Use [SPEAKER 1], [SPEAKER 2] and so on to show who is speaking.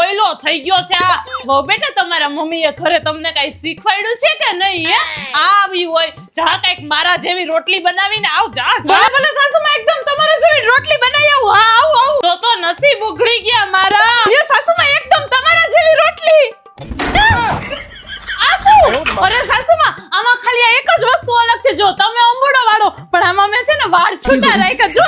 [SPEAKER 1] લોયલો થઈ ગયો છે આ બહુ બેટા તમારા મમ્મીએ ઘરે તમને કઈ શીખવાડ્યું છે કે નહીં હે આવી હોય જા કઈક મારા જેવી રોટલી બનાવીને આવ જા ભલે ભલે સાસુમાં એકદમ તમારા જેવી રોટલી બનાવી આવું હા આવું તો નસીબ ઉઘડી ગયા મારા એ સાસુમાં એકદમ તમારા જેવી રોટલી અરે સાસુમાં આમાં ખાલી એક જ વસ્તુ અલગ છે જો તમે અંબુડો વાળો પણ આમાં મેં છે ને વાળ છૂટા રાખ્યા જો